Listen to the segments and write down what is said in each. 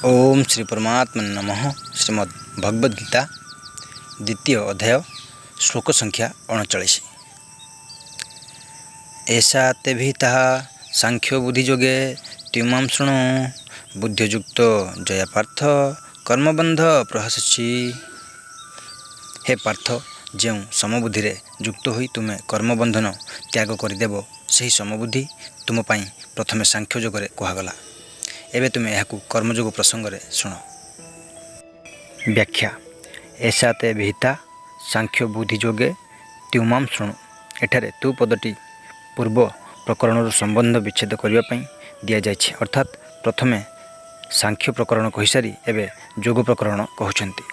ओम श्री परमात्मा नमः। श्रीमद् भगवद गीता द्वितीय अध्याय श्लोक संख्या 39। ऐसा ते भीता सांख्य बुद्धि जोगे त्युमां शृणु बुद्धियुक्त जया पार्थ कर्मबंध प्रहसि। हे पार्थ, जो समबुद्धि युक्त होई तुमे कर्मबंधन त्याग करदेव सही समबुद्धि तुम पाई प्रथमे सांख्य जोगरे कहगला। एबे तुमे यहाकू कर्मयोग प्रसंग रे शुण। व्याख्या। ऐसा ते विहिता सांख्य बुद्धि जोगे त्युमां शृणु। एठारे तु पदटी पूर्व प्रकरण संबंध विच्छेद करने दि जाइछि, अर्थात प्रथमे सांख्य प्रकरण कही सारी एबे जोग प्रकरण कहउछन्ति।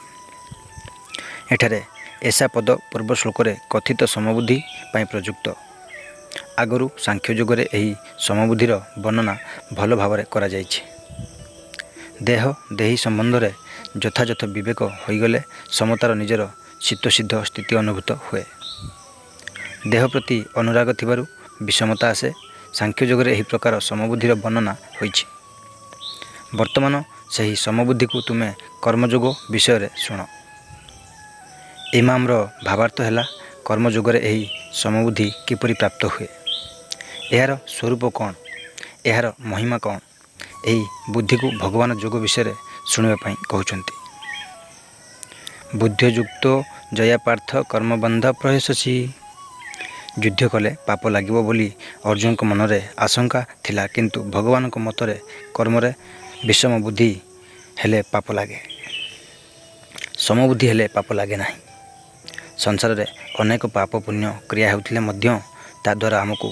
एठारे ऐसा पद पूर्व श्लोक रे कथित समबुद्धि पाई प्रयुक्त। आगरू सांख्य जोगरे एही समबुद्धिर वर्णना भल भावरे करा जाइछि। देह देही संबंध रे यथायथ विवेक होइगले समतार निजर चित्तसिद्ध स्थिति अनुभूत हुए। देह प्रति अनुराग थिबारु विषमता आसे। सांख्य जोगरे एही प्रकार समबुद्धिर वर्णना होइछि। वर्तमान सही समबुद्धि को तुमे कर्मयोग विषय रे शुण। इमामर भावार्थ हैला कर्मयोगरे एही समबुद्धि किपरि प्राप्त हुए, यार स्वरूप कौन, यार महिमा कौन, यही बुद्धि को भगवान जोग विषय शुणापी कहते। बुद्धियुक्त जया पार्थ कर्मबंध प्रहसि। युद्ध कले पाप लागिबो बोली अर्जुन को मन में आशंका थिला, किंतु भगवान को मतरे कर्मरे विषम बुद्धि हेले पाप लागे, समबुद्धि हेले पाप लागे नहीं। संसार रे अनेक पाप पुण्य क्रिया होतिले मध्य ता द्वारा हमको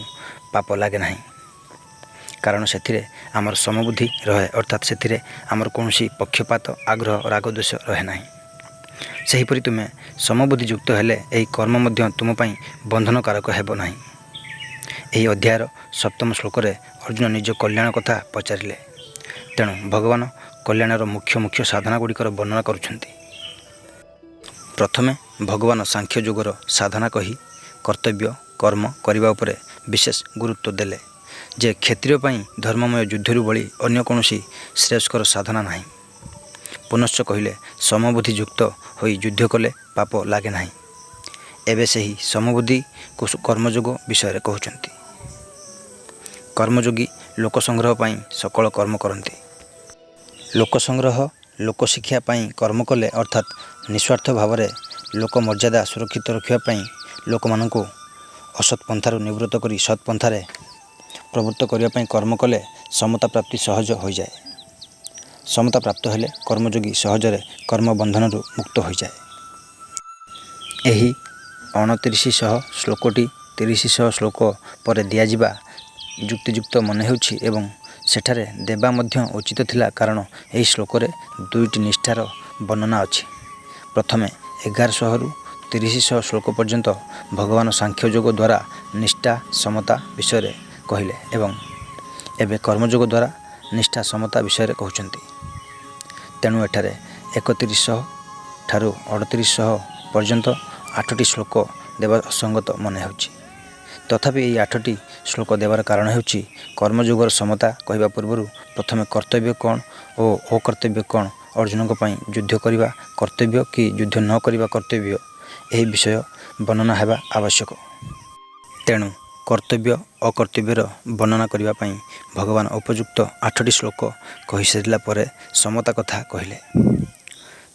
पाप लागे नहीं, कारण से आमर समबुद्धि रहे, अर्थात से आमर कौन पक्षपात आग्रह राग द्वेष रहे ना। सेहीपरि तुमे समबुद्धि युक्त हेले एही कर्म मध्य तुम पाई बंधनकारक हेब नाही। एही अध्यायर सप्तम श्लोक रे अर्जुन निज कल्याण कथा पचारिले, तेणु भगवान कल्याणर मुख्य मुख्य साधना गुड़िकर वर्णना करुछन्ति। प्रथमे भगवान सांख्य योगर साधना कही कर्तव्य कर्म करने उपरे विशेष गुरुत्व देले जे क्षत्रिय पाई धर्ममय युद्धरु बड़ी अन्य कौन श्रेयस्कर साधना नहीं। पुनश्च कहले समबुद्धि युक्त होई युद्ध कले पाप लागे नहीं। एबे सही समबुद्धि को कर्मयोग विषय कहउछन्ति। कर्मयोगी लोक संग्रह पाई सकल कर्म करन्ति। लोक संग्रह लोक शिक्षा पाई कर्म कले, अर्थात निस्वार्थ भाव में लोक मर्यादा सुरक्षित रखापी लोक मानू असत् पंथार निवृत्त करी सत् पंथारे प्रवृत्त करने कर्म कले समता प्राप्ति सहज हो जाए। समता प्राप्त हेले कर्मयोगी सहजरे कर्म बंधन मुक्त हो जाए। यही 2900 श्लोकटी 3000 श्लोक पर दियाजिबा युक्तियुक्त मन हेउछि एवं सेठारे देबा मध्य उचित थिला, कारण यही श्लोक रे दुईटी निष्ठार वर्णना अछि। प्रथमे 1100 रु 3000 श्लोक पर्यंत भगवान सांख्य योग द्वारा निष्ठा समता विषय कहले एवं एबे कर्मयोग द्वारा निष्ठा समता विषय कहउछन्ति। तेणु एठारे 3100 ठारू 3800 पर्यंत 8टी श्लोक देवा असंगत मन हेउछि। तथापि यही 8टी श्लोक देवार कारण हेउछि कर्मयोगर समता कहवा पूर्व प्रथमे कर्तव्य कौन और अकर्तव्य कौन, अर्जुन पई युद्ध करने कर्तव्य कि युद्ध न करने कर्तव्य, यही विषय वर्णना हेबा आवश्यक। तेणु कर्तव्य अकर्तव्यर वर्णना करने भगवान उपयुक्त 8टी श्लोक कही सारा पर समता कथा कहले।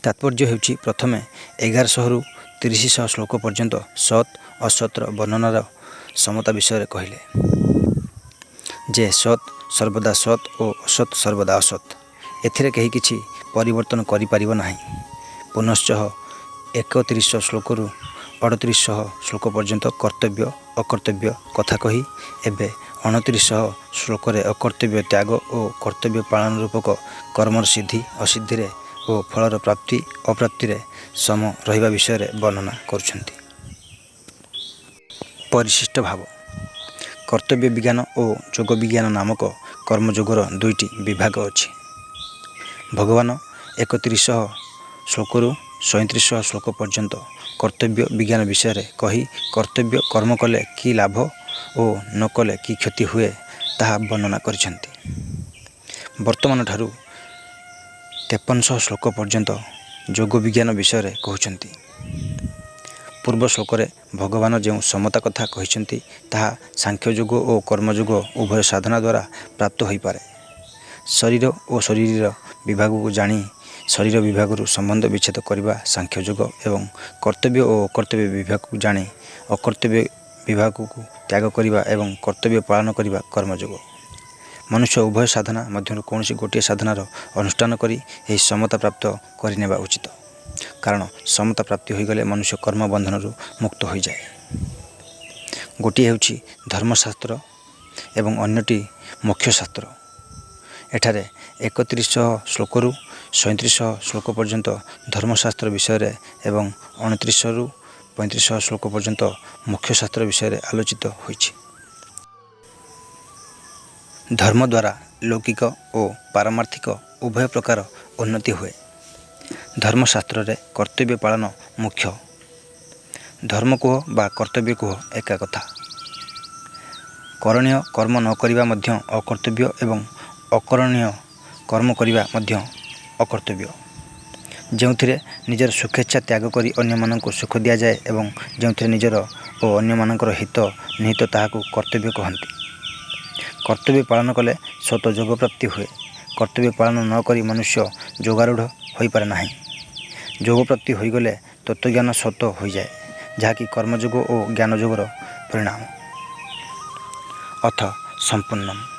तात्पर्य हेउछि प्रथमे 1100 रु 3000 श्लोक पर्यंत सत् असत्र वर्णनार समता विषय कहले जे सत् सर्वदा सत् और असत् सर्वदा असत्, एथिरे कहीं किछि परिवर्तन करि परिबो नाही। पुनश्च 3100 श्लोक रु 3800 श्लोक पर्यंत कर्तव्य अकर्तव्य कथा कही एबे 2900 श्लोक रे अकर्तव्य त्याग और कर्तव्य पालन रूपक कर्मर सिद्धि असिद्धि रे और फलर प्राप्ति अप्राप्ति रे सम रहिबा विषय रे वर्णना करुछन्ति। परिशिष्ट भाव। कर्तव्य विज्ञान और योग विज्ञान नामक कर्मयोगर दुईटी विभाग अछि। भगवान 3100 श्लोक रु 3700 श्लोक पर्यंत कर्तव्य विज्ञान विषय कही कर्तव्य कर्म कले कि लाभ और न कले कि क्षति हुए ताहा वर्णना करिसेंति। वर्तमान ठारू 5300 ଶ୍ଲୋକ ପର୍ଯ୍ୟନ୍ତ ଯୋଗ ବିଜ୍ଞାନ ବିଷୟରେ କହୁଛନ୍ତି। ପୂର୍ବ ଶ୍ଲୋକରେ ଭଗବାନ ଯେଉଁ ସମତା କଥା କହିଛନ୍ତି ତାହା ସାଂଖ୍ୟଯୋଗ ଓ କର୍ମଯୋଗ ଉଭୟ ସାଧନା ଦ୍ୱାରା ପ୍ରାପ୍ତ ହୋଇପାରେ। ଶରୀର ଓ ଶରୀରର ବିଭାଗକୁ ଜାଣି ଶରୀର ବିଭାଗରୁ ସମ୍ବନ୍ଧ ବିଚ୍ଛେଦ କରିବା ସାଂଖ୍ୟଯୋଗ ଏବଂ କର୍ତ୍ତବ୍ୟ ଓ ଅକର୍ତ୍ତବ୍ୟ ବିଭାଗକୁ ଜାଣି ଅକର୍ତ୍ତବ୍ୟ ବିଭାଗକୁ ତ୍ୟାଗ କରିବା ଏବଂ କର୍ତ୍ତବ୍ୟ ପାଳନ କରିବା କର୍ମଯୋଗ। ମନୁଷ୍ୟ ଉଭୟ ସାଧନା ମଧ୍ୟରୁ କୌଣସି ଗୋଟିଏ ସାଧନାର ଅନୁଷ୍ଠାନ କରି ଏହି ସମତା ପ୍ରାପ୍ତ କରିନେବା ଉଚିତ। କାରଣ ସମତା ପ୍ରାପ୍ତି ହୋଇଗଲେ ମନୁଷ୍ୟ କର୍ମ ବନ୍ଧନରୁ ମୁକ୍ତ ହୋଇଯାଏ। ଗୋଟିଏ ହେଉଛି ଧର୍ମଶାସ୍ତ୍ର ଏବଂ ଅନ୍ୟଟି ମୋକ୍ଷଶାସ୍ତ୍ର। ଏଠାରେ 3100 ଶ୍ଲୋକରୁ 3700 ଶ୍ଲୋକ ପର୍ଯ୍ୟନ୍ତ ଧର୍ମଶାସ୍ତ୍ର ବିଷୟରେ ଏବଂ 2900ରୁ 3500 ଶ୍ଲୋକ ପର୍ଯ୍ୟନ୍ତ ମୋକ୍ଷଶାସ୍ତ୍ର ବିଷୟରେ ଆଲୋଚିତ ହୋଇଛି। ଧର୍ମ ଦ୍ୱାରା ଲୌକିକ ଓ ପାରମାର୍ଥିକ ଉଭୟ ପ୍ରକାର ଉନ୍ନତି ହୁଏ। ଧର୍ମଶାସ୍ତ୍ରରେ କର୍ତ୍ତବ୍ୟ ପାଳନ ମୁଖ୍ୟ। ଧର୍ମ କୁହ ବା କର୍ତ୍ତବ୍ୟ କୁହ ଏକା କଥା। କରଣୀୟ କର୍ମ ନ କରିବା ମଧ୍ୟ ଅକର୍ତ୍ତବ୍ୟ ଏବଂ ଅକରଣୀୟ କର୍ମ କରିବା ମଧ୍ୟ ଅକର୍ତ୍ତବ୍ୟ। ଯେଉଁଥିରେ ନିଜର ସୁଖେଚ୍ଛା ତ୍ୟାଗ କରି ଅନ୍ୟମାନଙ୍କୁ ସୁଖ ଦିଆଯାଏ ଏବଂ ଯେଉଁଥିରେ ନିଜର ଓ ଅନ୍ୟମାନଙ୍କର ହିତ ନିହିତ ତାହାକୁ କର୍ତ୍ତବ୍ୟ କହନ୍ତି। କର୍ତ୍ତବ୍ୟ ପାଳନ କଲେ ସ୍ୱତଃ ଯୋଗ ପ୍ରାପ୍ତି ହୁଏ। କର୍ତ୍ତବ୍ୟ ପାଳନ ନ କରି ମନୁଷ୍ୟ ଯୋଗାରୂଢ଼ ହୋଇପାରେ ନାହିଁ। ଯୋଗ ପ୍ରାପ୍ତି ହୋଇଗଲେ ତତ୍ତ୍ୱଜ୍ଞାନ ସ୍ୱତଃ ହୋଇଯାଏ, ଯାହାକି କର୍ମଯୋଗ ଓ ଜ୍ଞାନଯୋଗର ପରିଣାମ। ଅଥ ସମ୍ପୂର୍ଣ୍ଣମ୍।